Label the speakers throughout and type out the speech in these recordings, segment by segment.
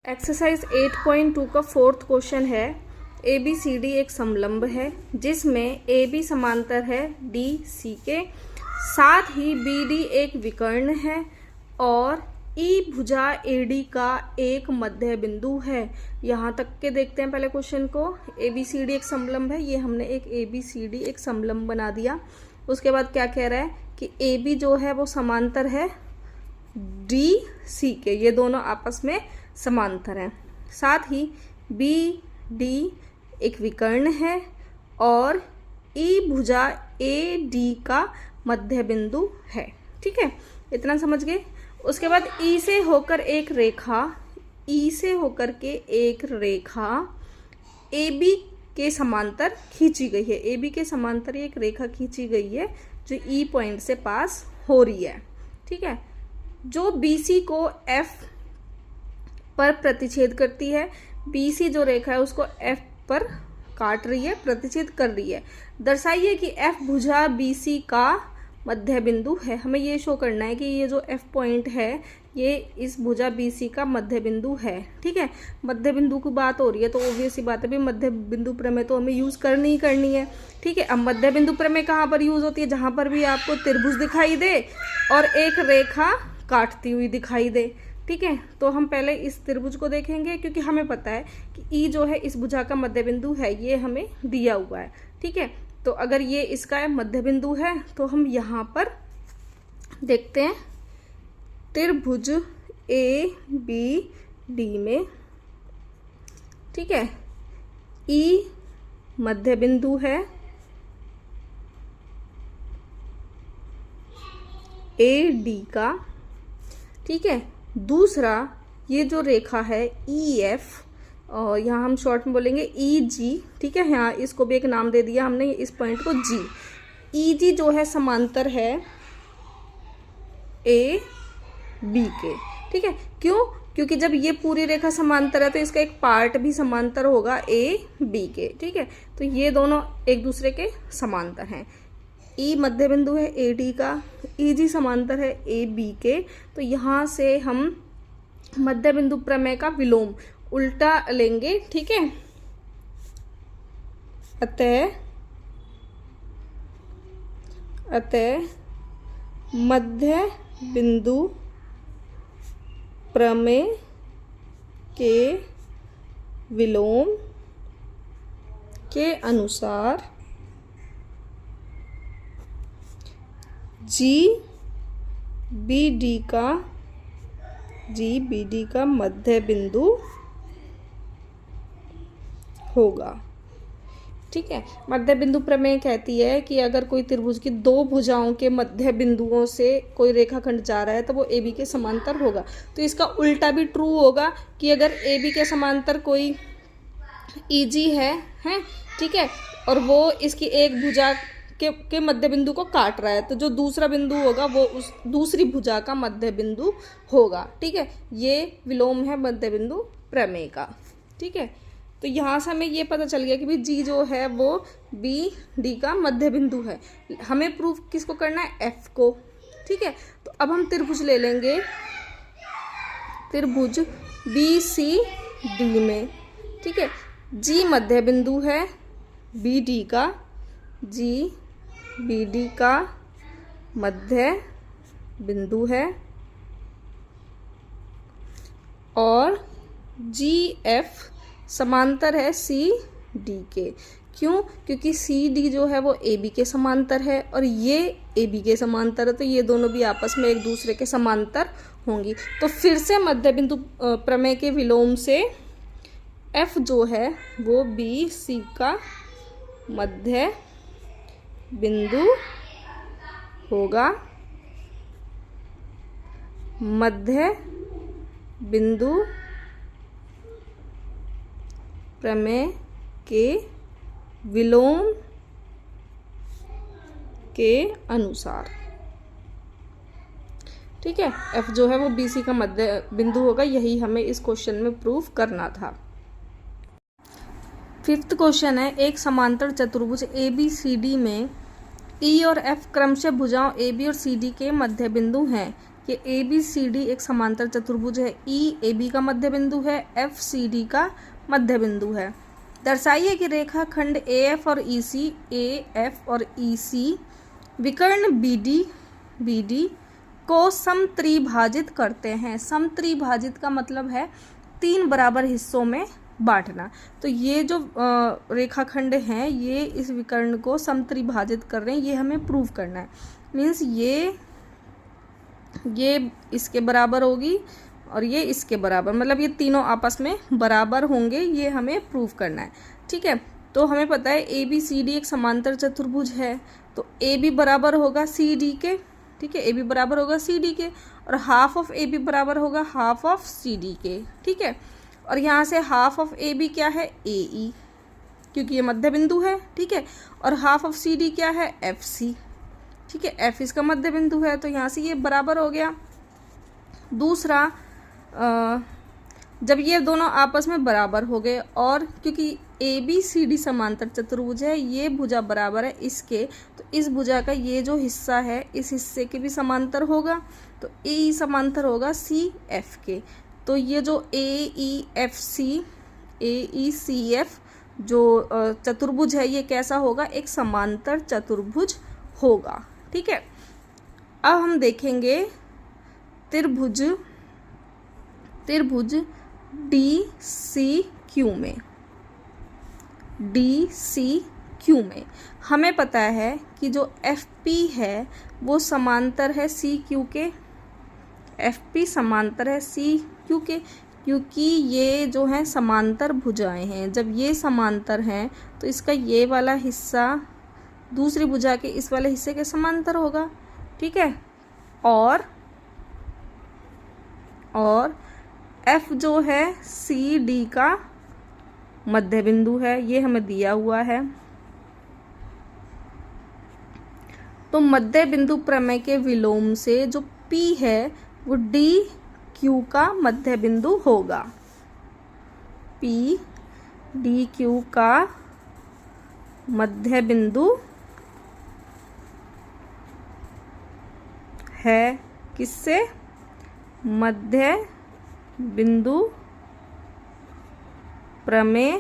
Speaker 1: Exercise 8.2 का fourth question है। A B C D एक समलंब है जिसमें ए बी समांतर है डी सी के, साथ ही बी डी एक विकर्ण है और ई भुजा ए डी का एक मध्य बिंदु है। यहाँ तक के देखते हैं पहले क्वेश्चन को। ए बी सी डी एक समलंब है, ये हमने एक ए बी सी डी एक समलंब बना दिया। उसके बाद क्या कह रहा है कि ए बी जो है वो समांतर है डी सी के, ये दोनों आपस में समांतर हैं। साथ ही बी डी एक विकर्ण है और ई भुजा ए डी का मध्य बिंदु है। ठीक है, इतना समझ गए। उसके बाद ई से होकर एक रेखा, ई से होकर के एक रेखा ए बी के समांतर खींची गई है। ए बी के समांतर एक रेखा खींची गई है जो ई पॉइंट से पास हो रही है। ठीक है, जो बी सी को एफ पर प्रतिच्छेद करती है। BC जो रेखा है उसको F पर काट रही है, प्रतिच्छेद कर रही है। दर्शाइए कि F भुजा BC का मध्य बिंदु है। हमें ये शो करना है कि ये जो F पॉइंट है ये इस भुजा BC का मध्य बिंदु है। ठीक है, मध्य बिंदु की बात हो रही है तो ऑब्वियस सी बात है भी मध्य बिंदु प्रमेय तो हमें यूज़ करनी ही करनी है। ठीक है, अब मध्य बिंदु प्रमेय कहाँ पर यूज़ होती है? जहाँ पर भी आपको त्रिभुज दिखाई दे और एक रेखा काटती हुई दिखाई दे। ठीक है, तो हम पहले इस त्रिभुज को देखेंगे क्योंकि हमें पता है कि ई जो है इस भुजा का मध्य बिंदु है, ये हमें दिया हुआ है। ठीक है, तो अगर ये इसका मध्य बिंदु है तो हम यहाँ पर देखते हैं त्रिभुज ए बी डी में। ठीक है, ई मध्य बिंदु है, ए डी का। ठीक है, दूसरा ये जो रेखा है ई एफ, और यहाँ हम शॉर्ट में बोलेंगे ई जी। ठीक है, यहाँ इसको भी एक नाम दे दिया हमने इस पॉइंट को जी। ई जी जो है समांतर है ए बी के। ठीक है, क्यों? क्योंकि जब ये पूरी रेखा समांतर है तो इसका एक पार्ट भी समांतर होगा ए बी के। ठीक है, तो ये दोनों एक दूसरे के समांतर हैं। ई मध्य बिंदु है ए डी का, ई जी समांतर है ए बी के। तो यहाँ से हम मध्य बिंदु प्रमेय का विलोम उल्टा लेंगे। ठीक है, अतः मध्य बिंदु प्रमेय के विलोम के अनुसार जी बी डी का मध्य बिंदु होगा। ठीक है, मध्य बिंदु प्रमेय कहती है कि अगर कोई त्रिभुज की दो भुजाओं के मध्य बिंदुओं से कोई रेखाखंड जा रहा है तो वो ए बी के समांतर होगा। तो इसका उल्टा भी ट्रू होगा कि अगर ए बी के समांतर कोई ई जी है, ठीक है, और वो इसकी एक भुजा के मध्य बिंदु को काट रहा है तो जो दूसरा बिंदु होगा वो उस दूसरी भुजा का मध्य बिंदु होगा। ठीक है, ये विलोम है मध्य बिंदु प्रमेय का। ठीक है, तो यहाँ से हमें ये पता चल गया कि भाई जी जो है वो बी डी का मध्य बिंदु है। हमें प्रूफ किसको करना है? एफ को। ठीक है, तो अब हम त्रिभुज ले लेंगे, त्रिभुज बी सी डी में। ठीक है, जी मध्य बिंदु है बी डी का, जी बी डी का मध्य बिंदु है और जी एफ समांतर है सी डी के। क्यों? क्योंकि सी डी जो है वो ए बी के समांतर है और ये ए बी के समांतर है, तो ये दोनों भी आपस में एक दूसरे के समांतर होंगी। तो फिर से मध्य बिंदु प्रमेय के विलोम से एफ जो है वो बी सी का मध्य बिंदु होगा। मध्य बिंदु प्रमेय के विलोम के अनुसार। ठीक है, एफ जो है वो बी सी का मध्य बिंदु होगा। यही हमें इस क्वेश्चन में प्रूफ करना था। फिफ्थ क्वेश्चन है, एक समांतर चतुर्भुज ए बी सी डी में ई और एफ क्रमशः भुजाओं ए बी और सी डी के मध्य बिंदु हैं। ये ABCD एक समांतर चतुर्भुज है। EAB का मध्य बिंदु है, FCD का मध्य बिंदु है। दर्शाइए कि रेखाखंड AF और EC विकर्ण BD को समत्रिभाजित करते हैं। समत्रिभाजित का मतलब है 3 बराबर हिस्सों में बांटना। तो ये जो रेखाखंड हैं ये इस विकर्ण को समत्रिभाजित कर रहे हैं, ये हमें प्रूव करना है। मीन्स ये इसके बराबर होगी और ये इसके बराबर, मतलब ये तीनों आपस में बराबर होंगे, ये हमें प्रूव करना है। ठीक है, तो हमें पता है ABCD एक समांतर चतुर्भुज है, तो AB बराबर होगा CD के। ठीक है, AB बराबर होगा CD के और हाफ ऑफ AB बराबर होगा हाफ ऑफ CD के। ठीक है, और यहाँ से हाफ ऑफ AB क्या है, AE, क्योंकि ये मध्य बिंदु है। ठीक है, और हाफ ऑफ CD क्या है, FC। ठीक है, F इसका मध्य बिंदु है, तो यहाँ से ये बराबर हो गया। दूसरा, जब ये दोनों आपस में बराबर हो गए और क्योंकि ABCD समांतर चतुर्भुज है, ये भुजा बराबर है इसके, तो इस भुजा का ये जो हिस्सा है इस हिस्से के भी समांतर होगा, तो AE समांतर होगा CF के। तो ये जो AECF जो चतुर्भुज है ये कैसा होगा, एक समांतर चतुर्भुज होगा। ठीक है, अब हम देखेंगे त्रिभुज DCQ में। DCQ में हमें पता है कि जो FP है वो समांतर है CQ के। FP समांतर है CQ के, क्योंकि ये जो है समांतर भुजाएं हैं। जब ये समांतर हैं तो इसका ये वाला हिस्सा दूसरी भुजा के इस वाले हिस्से के समांतर होगा। ठीक है, और F जो है CD का मध्य बिंदु है, ये हमें दिया हुआ है। तो मध्य बिंदु प्रमेय के विलोम से जो P है वो DQ का मध्य बिंदु होगा। P DQ का मध्य बिंदु है, किससे, मध्य बिंदु प्रमेय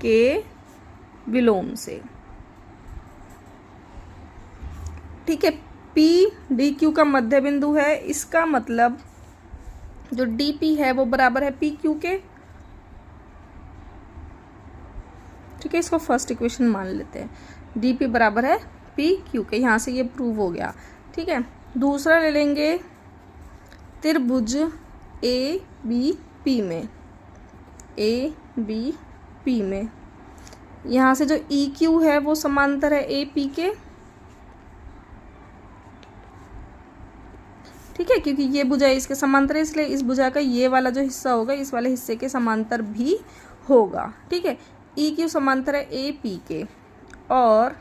Speaker 1: के विलोम से। ठीक है, P DQ का मध्य बिंदु है, इसका मतलब जो DP है वो बराबर है PQ के। ठीक है, इसको फर्स्ट इक्वेशन मान लेते हैं, DP बराबर है PQ के, यहाँ से ये प्रूव हो गया। ठीक है, दूसरा ले लेंगे त्रिभुज ABP में। ABP में यहाँ से जो EQ है वो समांतर है AP के। ठीक है, क्योंकि ये भुजा इसके समांतर है, इसलिए इस भुजा का ये वाला जो हिस्सा होगा इस वाले हिस्से के समांतर भी होगा। ठीक है, EQ समांतर है AP के और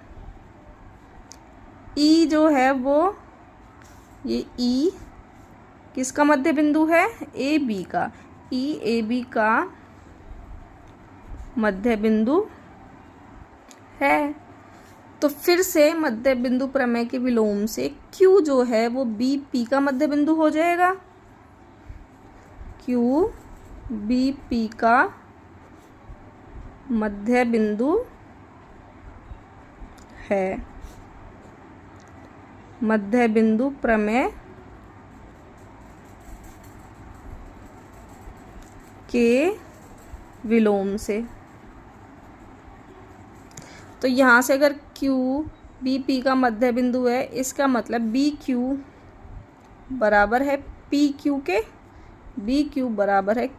Speaker 1: E जो है वो ये E किसका मध्य बिंदु है, AB का। EAB का मध्य बिंदु है। तो फिर से मध्य बिंदु प्रमेय के विलोम से Q जो है वो BP का मध्य बिंदु हो जाएगा। Q BP का मध्य बिंदु है। मध्य बिंदु प्रमेय के विलोम से। तो यहाँ से अगर Q BP का मध्य बिंदु है, इसका मतलब BQ बराबर है PQ के, BQ बराबर है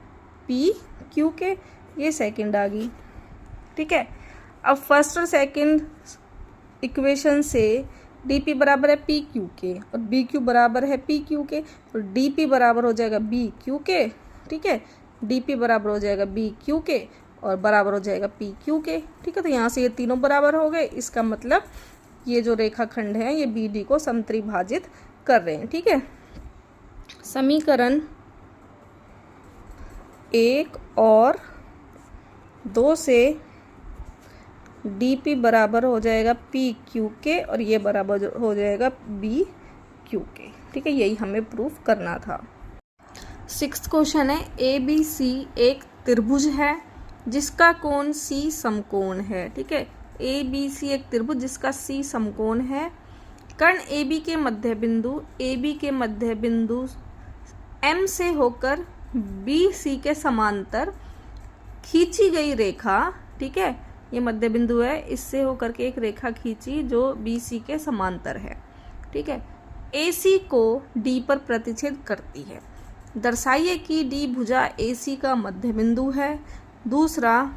Speaker 1: PQ के। ये सेकंड आ गई। ठीक है, अब फर्स्ट और सेकंड इक्वेशन से DP बराबर है PQ के और BQ बराबर है PQ के, तो DP बराबर हो जाएगा BQ के। ठीक है, DP बराबर हो जाएगा BQ के और बराबर हो जाएगा PQ के। ठीक है, तो यहाँ से ये तीनों बराबर हो गए। इसका मतलब ये जो रेखाखंड है ये BD को समत्रिभाजित कर रहे हैं। ठीक है, समीकरण 1 और 2 से DP बराबर हो जाएगा PQ के और ये बराबर हो जाएगा BQ के। ठीक है, यही हमें प्रूफ करना था। 6th क्वेश्चन है, ABC एक त्रिभुज है जिसका कोण C समकोण है। ठीक है, ABC एक त्रिभुज जिसका C समकोण है। कर्ण AB के मध्य बिंदु M से होकर BC के समांतर खींची गई रेखा, ठीक है, ये मध्य बिंदु है, इससे होकर के एक रेखा खींची जो BC के समांतर है। ठीक है, AC को D पर प्रतिच्छेद करती है। दर्शाइए कि D भुजा AC का मध्य बिंदु है। दूसरा,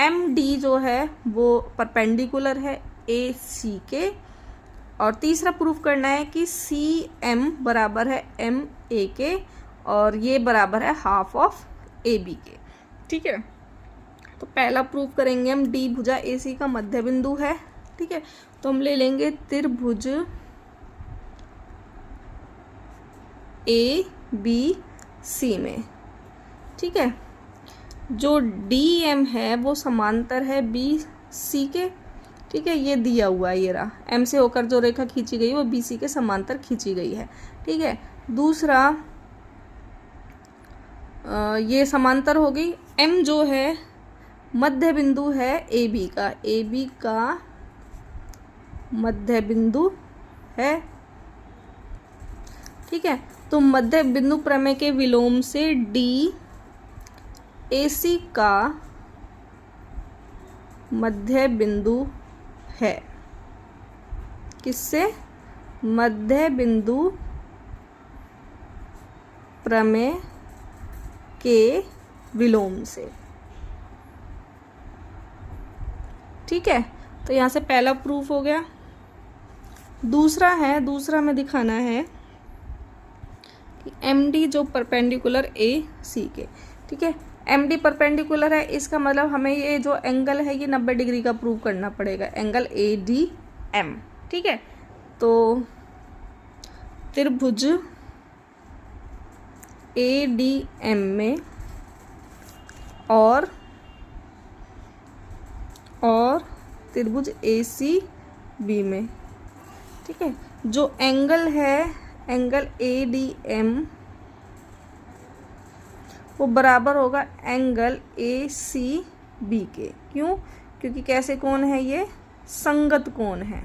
Speaker 1: MD जो है वो परपेंडिकुलर है AC के। और तीसरा प्रूफ करना है कि CM बराबर है MA के और ये बराबर है हाफ ऑफ AB के। ठीक है, तो पहला प्रूफ करेंगे हम, D भुजा AC का मध्य बिंदु है। ठीक है, तो हम ले लेंगे त्रिभुज ABC में। ठीक है, जो DM है वो समांतर है BC के। ठीक है, ये दिया हुआ है, ये रहा, M से होकर जो रेखा खींची गई वो BC के समांतर खींची गई है। ठीक है, दूसरा ये समांतर हो गई। M जो है मध्य बिंदु है AB का मध्य बिंदु है। ठीक है, तो मध्य बिंदु प्रमेय के विलोम से D AC का मध्य बिंदु है। किससे? मध्य बिंदु प्रमेय के विलोम से। ठीक है, तो यहाँ से पहला प्रूफ हो गया। दूसरा में दिखाना है कि MD जो परपेंडिकुलर AC के। ठीक है, MD परपेंडिकुलर है, इसका मतलब हमें ये जो एंगल है ये 90 डिग्री का प्रूव करना पड़ेगा, एंगल ADM। ठीक है, तो त्रिभुज ADM में और त्रिभुज ACB में। ठीक है, जो एंगल है एंगल ADM वो बराबर होगा एंगल ACB के। क्यों? क्योंकि कैसे कोण है, ये संगत कोण है।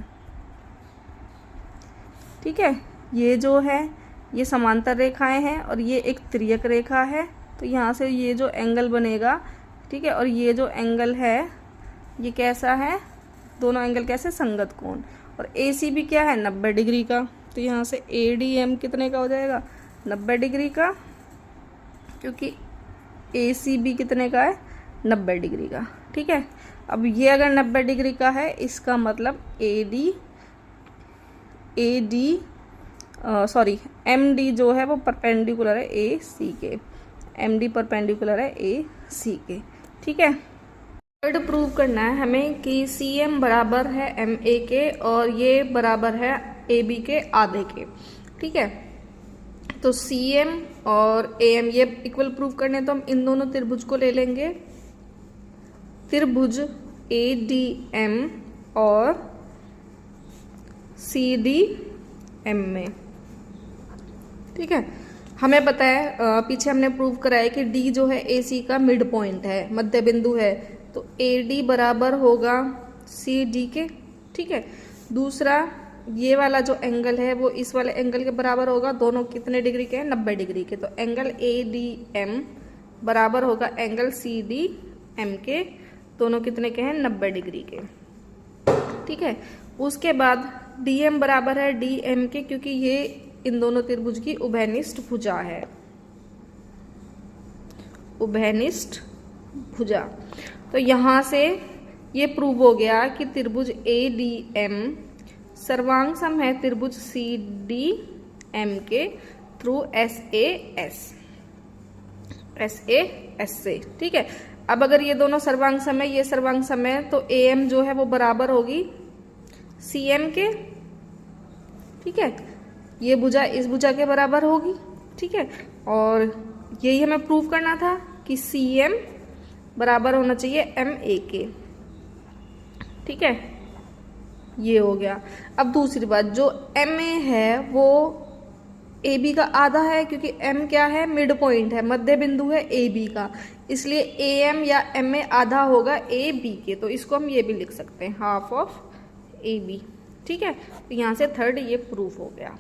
Speaker 1: ठीक है, ये जो है ये समांतर रेखाएं हैं और ये एक तिर्यक रेखा है, तो यहाँ से ये जो एंगल बनेगा, ठीक है, और ये जो एंगल है ये कैसा है, दोनों एंगल कैसे, संगत कोण। और ACB क्या है, 90 डिग्री का, तो यहाँ से ADM कितने का हो जाएगा, 90 डिग्री का, क्योंकि ACB कितने का है, 90 डिग्री का। ठीक है, अब ये अगर 90 डिग्री का है इसका मतलब MD जो है वो परपेंडिकुलर है AC के, MD परपेंडिकुलर है AC के। ठीक है, थर्ड प्रूव करना है हमें कि CM बराबर है MA के और ये बराबर है AB के आधे के। ठीक है, तो CM और AM ये इक्वल प्रूव करने, तो हम इन दोनों त्रिभुज को ले लेंगे, त्रिभुज ADM और CDM में। ठीक है, हमें पता है पीछे हमने प्रूव कराया कि D जो है AC का मिड पॉइंट है, मध्य बिंदु है, तो AD बराबर होगा CD के। ठीक है, दूसरा ये वाला जो एंगल है वो इस वाले एंगल के बराबर होगा, दोनों कितने डिग्री के हैं, 90 डिग्री के, तो एंगल ADM बराबर होगा एंगल CDM के, दोनों कितने के हैं, 90 डिग्री के। ठीक है, उसके बाद DM बराबर है DM के, क्योंकि ये इन दोनों त्रिभुज की उभयनिष्ठ भुजा है, उभयनिष्ठ भुजा। तो यहाँ से ये प्रूव हो गया कि त्रिभुज ADM सर्वांग है त्रिभुज CDM के थ्रू SAS से। ठीक है, अब अगर ये दोनों सर्वांग है, ये सर्वांग है, तो AM जो है वो बराबर होगी CM के। ठीक है, ये भुजा इस भुजा के बराबर होगी। ठीक है, और यही हमें प्रूव करना था कि CM बराबर होना चाहिए MA के। ठीक है, ये हो गया। अब दूसरी बात, जो MA है वो ए बी का आधा है, क्योंकि एम क्या है, मिड पॉइंट है, मध्य बिंदु है ए बी का, इसलिए ए एम या एम में आधा होगा ए बी के, तो इसको हम ये भी लिख सकते हैं हाफ ऑफ ए बी। ठीक है, तो यहाँ से थर्ड ये प्रूफ हो गया।